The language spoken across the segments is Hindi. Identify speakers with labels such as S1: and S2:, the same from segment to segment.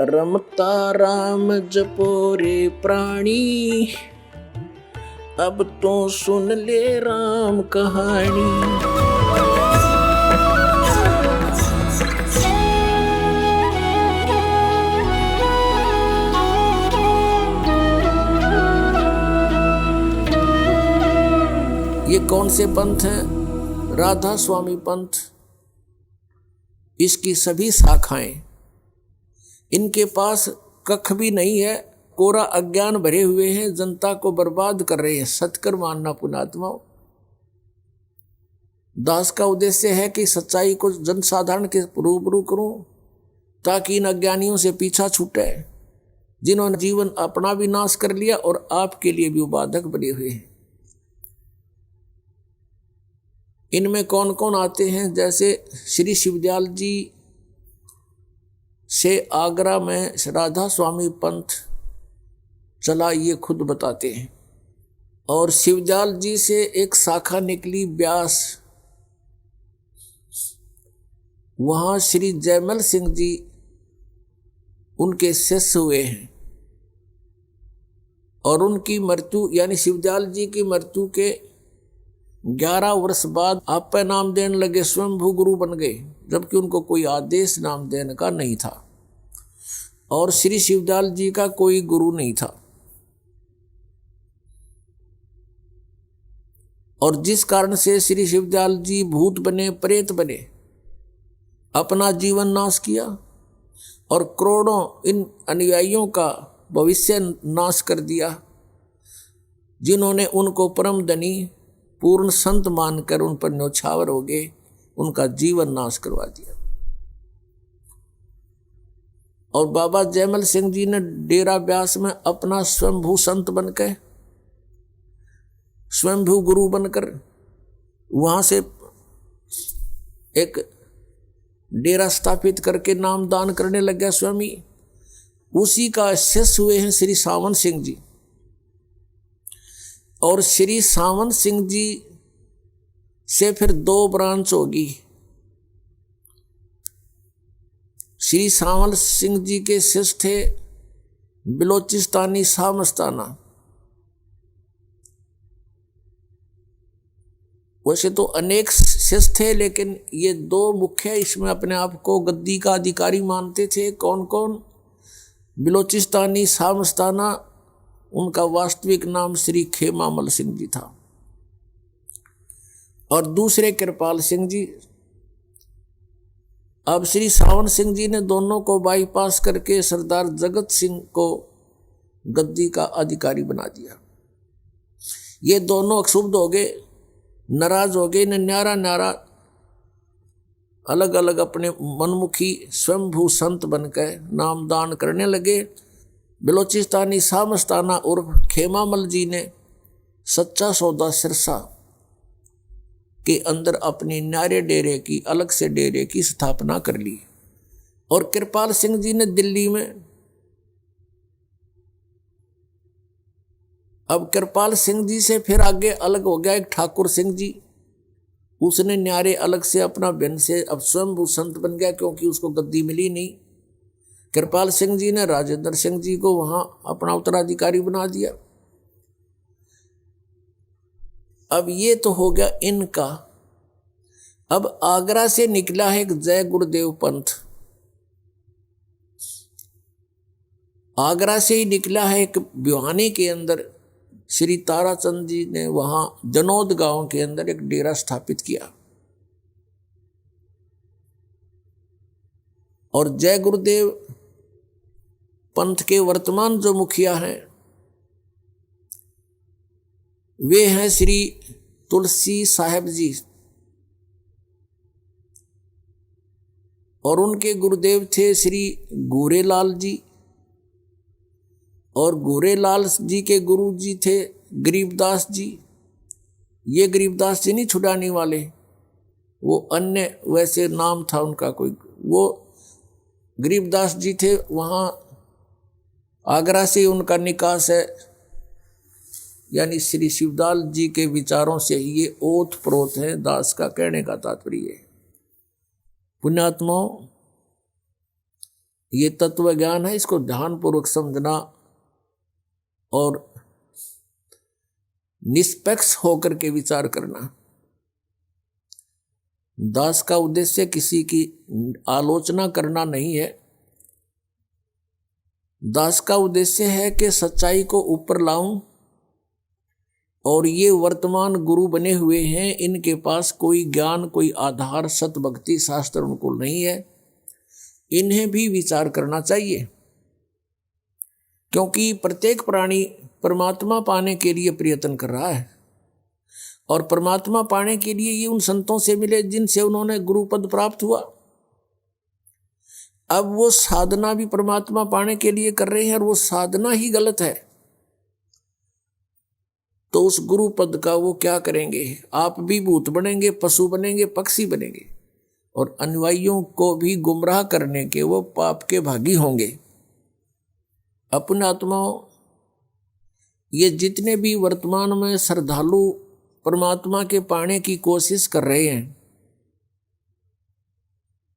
S1: रमता राम जपो रे प्राणी, अब तो सुन ले राम कहानी। ये कौन से पंथ हैं? राधा स्वामी पंथ। इसकी सभी शाखाएं, इनके पास कख भी नहीं है, कोरा अज्ञान भरे हुए हैं, जनता को बर्बाद कर रहे हैं। सत्कर मानना पुण्यात्माओं। दास का उद्देश्य है कि सच्चाई को जनसाधारण के रूबरू करूं, ताकि इन अज्ञानियों से पीछा छूटे, जिन्होंने जीवन अपना भी नाश कर लिया और आपके लिए भी उबाधक बने हुए हैं। इनमें कौन कौन आते हैं? जैसे श्री शिवदयाल जी से आगरा में राधा स्वामी पंथ चला, ये खुद बताते हैं। और शिवदयाल जी से एक शाखा निकली ब्यास, वहाँ श्री जयमल सिंह जी उनके शिष्य हुए हैं। और उनकी मृत्यु यानी शिवदयाल जी की मृत्यु के 11 वर्ष बाद आपे नाम देने लगे, स्वयंभू गुरु बन गए, जबकि उनको कोई आदेश नाम देने का नहीं था और श्री शिवदयाल जी का कोई गुरु नहीं था। और जिस कारण से श्री शिवदयाल जी भूत बने, प्रेत बने, अपना जीवन नाश किया और करोड़ों इन अनुयायियों का भविष्य नाश कर दिया, जिन्होंने उनको परम धनी पूर्ण संत मानकर उन पर न्योछावर हो गए, उनका जीवन नाश करवा दिया। और बाबा जयमल सिंह जी ने डेरा ब्यास में अपना स्वयंभू संत बनकर, स्वयंभू गुरु बनकर वहां से एक डेरा स्थापित करके नाम दान करने लग गया स्वामी। उसी का शिष्य हुए हैं श्री सावन सिंह जी। और श्री सावन सिंह जी से फिर 2 ब्रांच होगी। श्री सावन सिंह जी के शिष्य थे बिलोचिस्तानी शाह मस्ताना। वैसे तो अनेक शिष्य थे, लेकिन ये 2 मुख्य इसमें अपने आप को गद्दी का अधिकारी मानते थे। कौन कौन? बिलोचिस्तानी शाह मस्ताना, उनका वास्तविक नाम श्री खेमामल सिंह जी था, और दूसरे कृपाल सिंह जी। अब श्री सावन सिंह जी ने दोनों को बाईपास करके सरदार जगत सिंह को गद्दी का अधिकारी बना दिया। ये दोनों क्षुब्ध हो गए, नाराज हो गए, न्यारा न्यारा अलग अलग अपने मनमुखी स्वयंभू संत बनकर नाम दान करने लगे। बिलोचिस्तानी शाह मस्ताना उर्फ खेमामल जी ने सच्चा सौदा सिरसा के अंदर अपने न्यारे डेरे की, अलग से डेरे की स्थापना कर ली। और कृपाल सिंह जी ने दिल्ली में। अब कृपाल सिंह जी से फिर आगे अलग हो गया एक ठाकुर सिंह जी। उसने न्यारे अलग से अपना बहन से अब स्वयंभू संत बन गया, क्योंकि उसको गद्दी मिली नहीं। कृपाल सिंह जी ने राजेंद्र सिंह जी को वहां अपना उत्तराधिकारी बना दिया। अब ये तो हो गया इनका। अब आगरा से निकला है एक जय गुरुदेव पंथ। आगरा से ही निकला है एक भिवानी के अंदर श्री ताराचंद जी ने वहां जनोद गांव के अंदर एक डेरा स्थापित किया। और जय गुरुदेव पंथ के वर्तमान जो मुखिया हैं वे हैं श्री तुलसी साहेब जी, और उनके गुरुदेव थे श्री गोरेलाल जी। और गोरेलाल जी के गुरु जी थे गरीबदास जी। ये गरीबदास जी नहीं छुड़ाने वाले, वो अन्य वैसे नाम था उनका कोई। वो गरीबदास जी थे, वहाँ आगरा से उनका निकास है, यानी श्री शिवदयाल जी के विचारों से ही ये ओत प्रोत है। दास का कहने का तात्पर्य है। पुण्यात्माओं, ये तत्व ज्ञान है, इसको ध्यानपूर्वक समझना और निष्पक्ष होकर के विचार करना। दास का उद्देश्य किसी की आलोचना करना नहीं है। दास का उद्देश्य है कि सच्चाई को ऊपर लाऊं, और ये वर्तमान गुरु बने हुए हैं, इनके पास कोई ज्ञान, कोई आधार, सत भक्ति शास्त्र उनको नहीं है, इन्हें भी विचार करना चाहिए। क्योंकि प्रत्येक प्राणी परमात्मा पाने के लिए प्रयत्न कर रहा है, और परमात्मा पाने के लिए ये उन संतों से मिले जिनसे उन्होंने गुरु पद प्राप्त हुआ। अब वो साधना भी परमात्मा पाने के लिए कर रहे हैं, और वो साधना ही गलत है, तो उस गुरु पद का वो क्या करेंगे? आप भी भूत बनेंगे, पशु बनेंगे, पक्षी बनेंगे, और अनुयायियों को भी गुमराह करने के वो पाप के भागी होंगे। अपने आत्माओं, ये जितने भी वर्तमान में श्रद्धालु परमात्मा के पाने की कोशिश कर रहे हैं,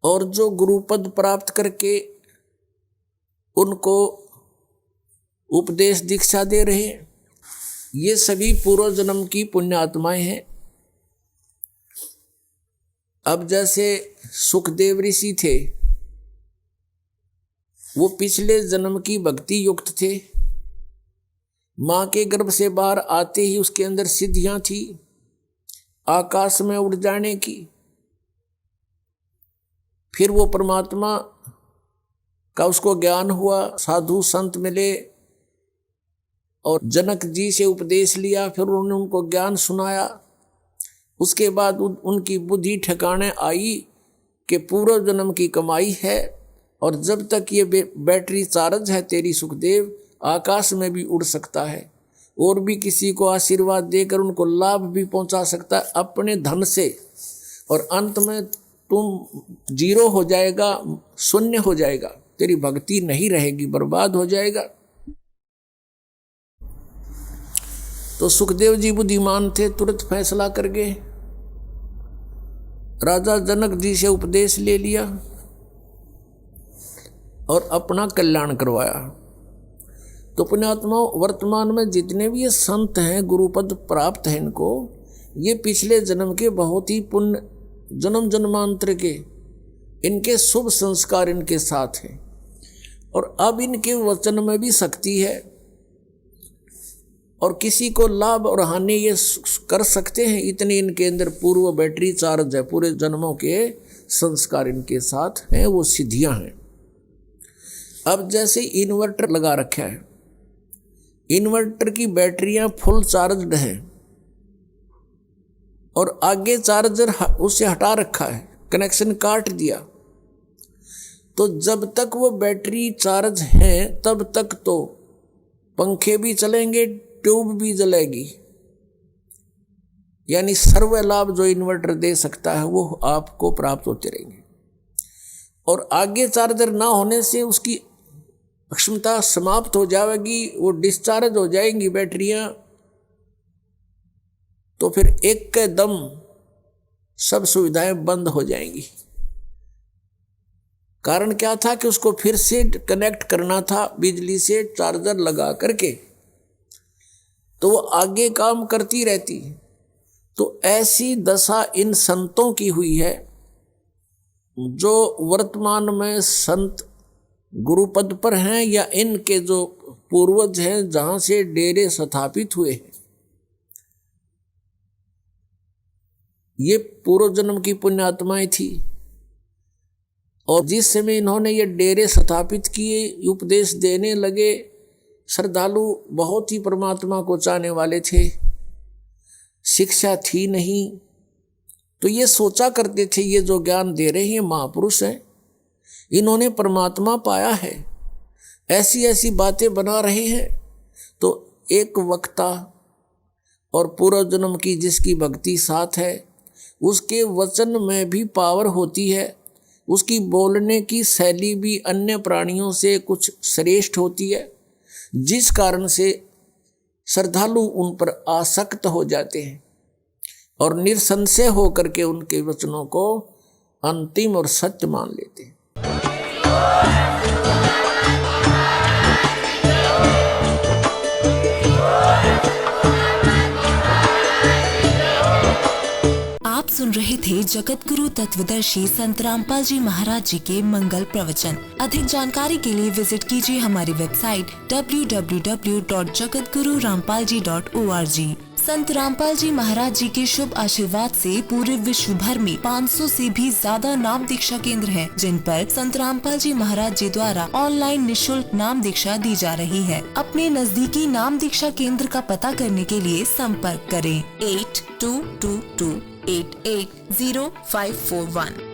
S1: और जो गुरुपद प्राप्त करके उनको उपदेश दीक्षा दे रहे हैं, ये सभी पूर्व जन्म की पुण्य आत्माएं हैं। अब जैसे सुखदेव ऋषि थे, वो पिछले जन्म की भक्ति युक्त थे। मां के गर्भ से बाहर आते ही उसके अंदर सिद्धियां थी, आकाश में उड़ जाने की। फिर वो परमात्मा का उसको ज्ञान हुआ, साधु संत मिले और जनक जी से उपदेश लिया, फिर उन्होंने उनको ज्ञान सुनाया। उसके बाद उनकी बुद्धि ठिकाने आई कि पूर्व जन्म की कमाई है, और जब तक ये बैटरी चार्ज है तेरी सुखदेव, आकाश में भी उड़ सकता है, और भी किसी को आशीर्वाद देकर उनको लाभ भी पहुंचा सकता है अपने धन से, और अंत में तुम जीरो हो जाएगा, शून्य हो जाएगा, तेरी भक्ति नहीं रहेगी, बर्बाद हो जाएगा। तो सुखदेव जी बुद्धिमान थे, तुरंत फैसला कर गए, राजा जनक जी से उपदेश ले लिया और अपना कल्याण करवाया। तो पुण्यात्माओं, वर्तमान में जितने भी ये संत हैं, गुरुपद प्राप्त है इनको, ये पिछले जन्म के बहुत ही पुण्य, जन्म जन्मांतर के इनके शुभ संस्कार इनके साथ हैं, और अब इनके वचन में भी शक्ति है, और किसी को लाभ और हानि ये कर सकते हैं, इतनी इनके अंदर पूर्व बैटरी चार्ज है, पूरे जन्मों के संस्कार इनके साथ हैं, वो सिद्धियां हैं। अब जैसे इन्वर्टर लगा रखा है, इन्वर्टर की बैटरियां फुल चार्जड हैं, और आगे चार्जर उसे हटा रखा है, कनेक्शन काट दिया, तो जब तक वो बैटरी चार्ज है तब तक तो पंखे भी चलेंगे, ट्यूब भी जलेगी, यानी सर्व लाभ जो इन्वर्टर दे सकता है वो आपको प्राप्त होते रहेंगे। और आगे चार्जर ना होने से उसकी क्षमता समाप्त हो जाएगी, वो डिस्चार्ज हो जाएंगी बैटरियां, तो फिर एक के दम सब सुविधाएं बंद हो जाएंगी। कारण क्या था कि उसको फिर से कनेक्ट करना था बिजली से चार्जर लगा करके, तो वो आगे काम करती रहती। तो ऐसी दशा इन संतों की हुई है जो वर्तमान में संत गुरुपद पर हैं, या इनके जो पूर्वज हैं जहां से डेरे स्थापित हुए हैं, ये पूर्व जन्म की पुण्यात्माएं थी। और जिस समय इन्होंने ये डेरे स्थापित किए, उपदेश देने लगे, श्रद्धालु बहुत ही परमात्मा को चाहने वाले थे, शिक्षा थी नहीं, तो ये सोचा करते थे ये जो ज्ञान दे रहे हैं महापुरुष हैं, इन्होंने परमात्मा पाया है, ऐसी ऐसी बातें बना रहे हैं। तो एक वक्ता और पूर्व जन्म की जिसकी भक्ति साथ है, उसके वचन में भी पावर होती है, उसकी बोलने की शैली भी अन्य प्राणियों से कुछ श्रेष्ठ होती है, जिस कारण से श्रद्धालु उन पर आसक्त हो जाते हैं और निसंशय होकर के उनके वचनों को अंतिम और सत्य मान लेते हैं।
S2: रहे थे जगत गुरु तत्वदर्शी संत रामपाल जी महाराज जी के मंगल प्रवचन। अधिक जानकारी के लिए विजिट कीजिए हमारी वेबसाइट www.jagatgururampalji.org। संत रामपाल जी महाराज जी के शुभ आशीर्वाद से पूरे विश्व भर में 500 से भी ज्यादा नाम दीक्षा केंद्र हैं, जिन पर संत रामपाल जी महाराज जी द्वारा ऑनलाइन निशुल्क नाम दीक्षा दी जा रही है। अपने नजदीकी नाम दीक्षा केंद्र का पता करने के लिए संपर्क करें 8222880541।